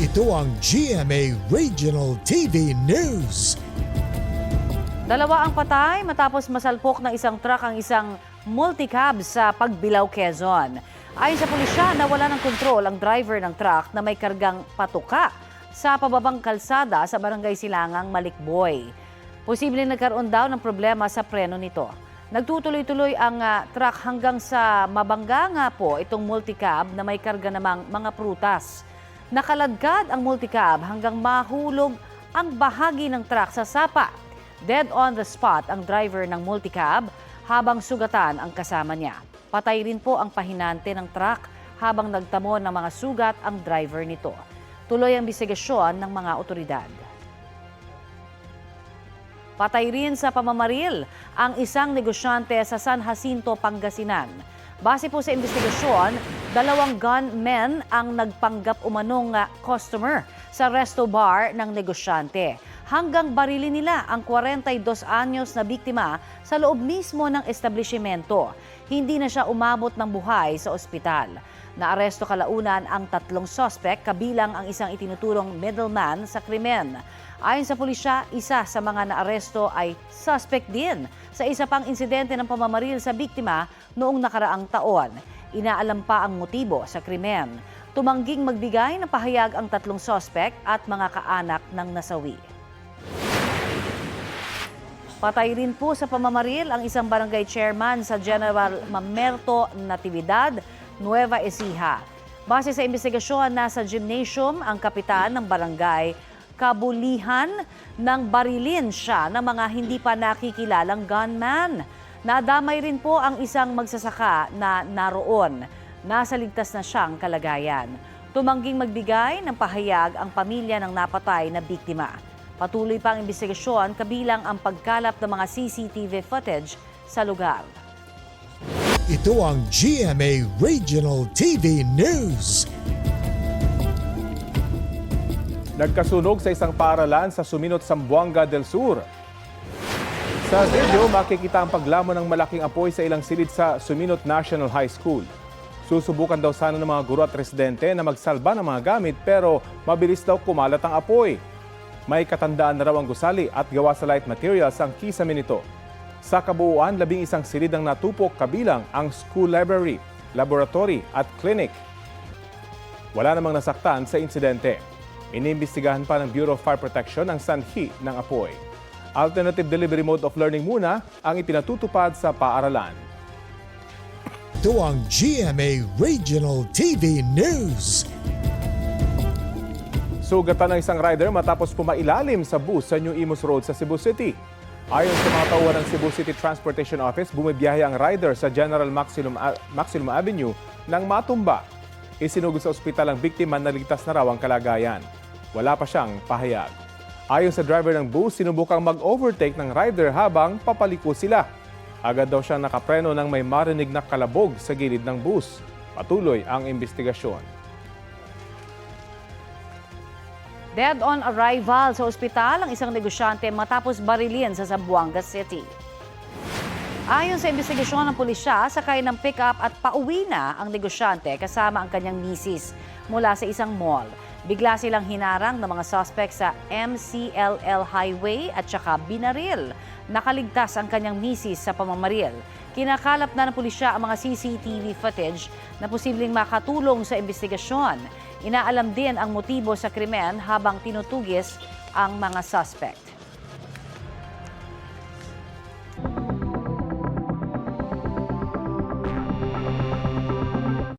Ito ang GMA Regional TV News. Dalawa ang patay matapos masalpok ng isang truck ang isang multicab sa Pagbilao, Quezon. Ayon sa pulisya, nawala ng kontrol ang driver ng truck na may kargang patuka sa pababang kalsada sa Barangay Silangang, Malikboy. Posibleng nagkaroon daw ng problema sa preno nito. Nagtutuloy-tuloy ang truck hanggang sa mabangga nga po itong multicab na may karga namang mga prutas. Nakaladkad ang multicab hanggang mahulog ang bahagi ng truck sa sapa. Dead on the spot ang driver ng multicab habang sugatan ang kasama niya. Patay rin po ang pahinante ng truck habang nagtamo ng mga sugat ang driver nito. Tuloy ang investigasyon ng mga otoridad. Patay rin sa pamamaril ang isang negosyante sa San Jacinto, Pangasinan. Base po sa investigasyon, 2 gunmen ang nagpanggap umanong customer sa resto bar ng negosyante. Hanggang barilin nila ang 42 anyos na biktima sa loob mismo ng establishmento. Hindi na siya umabot ng buhay sa ospital. Naaresto kalaunan ang 3 suspect kabilang ang isang itinuturong middleman sa krimen. Ayon sa pulisya, isa sa mga naaresto ay suspect din sa isa pang insidente ng pamamaril sa biktima noong nakaraang taon. Inaalam pa ang motibo sa krimen. Tumangging magbigay ng pahayag ang 3 suspect at mga kaanak ng nasawi. Patay rin po sa pamamaril ang isang barangay chairman sa General Mamerto Natividad, Nueva Ecija. Base sa investigasyon, nasa gymnasium ang kapitan ng barangay. Kabulihan ng barilin siya ng mga hindi pa nakikilalang gunman. Nadamay rin po ang isang magsasaka na naroon. Nasa ligtas na siyang kalagayan. Tumangging magbigay ng pahayag ang pamilya ng napatay na biktima. Patuloy pa ang investigasyon kabilang ang pagkalap ng mga CCTV footage sa lugar. Ito ang GMA Regional TV News. Nagkasunog sa isang paaralan sa Suminot, Zamboanga del Sur. Sa video, makikita ang paglamon ng malaking apoy sa ilang silid sa Suminot National High School. Susubukan daw sana ng mga guro at residente na magsalba ng mga gamit pero mabilis daw kumalat ang apoy. May katandaan na raw ang gusali at gawa sa light materials ang kisame nito. Sa kabuuan, 11 silid ang natupok kabilang ang school library, laboratory at clinic. Wala namang nasaktan sa insidente. Iniimbestigahan pa ng Bureau of Fire Protection ang sanhi ng apoy. Alternative delivery mode of learning muna ang ipinatutupad sa paaralan. Ito ang GMA Regional TV News. Sugatan ng isang rider matapos pumailalim sa bus sa New Imus Road sa Cebu City. Ayon sa mga tauhan ng Cebu City Transportation Office, bumibiyahe ang rider sa General Maximum Avenue nang matumba. Isinugod sa ospital ang biktima na ligtas na raw ang kalagayan. Wala pa siyang pahayag. Ayon sa driver ng bus, sinubukang mag-overtake ng rider habang papaliko sila. Agad daw siyang nakapreno nang may marinig na kalabog sa gilid ng bus. Patuloy ang investigasyon. Dead on arrival sa ospital ang isang negosyante matapos barilin sa Zamboanga City. Ayon sa investigasyon ng pulisya, sakay ng pick-up at pauwi na ang negosyante kasama ang kanyang misis mula sa isang mall. Bigla silang hinarang ng mga suspect sa MCLL Highway at saka binaril. Nakaligtas ang kanyang misis sa pamamaril. Kinakalap na ng pulisya ang mga CCTV footage na posibleng makatulong sa investigasyon. Inaalam din ang motibo sa krimen habang tinutugis ang mga suspect.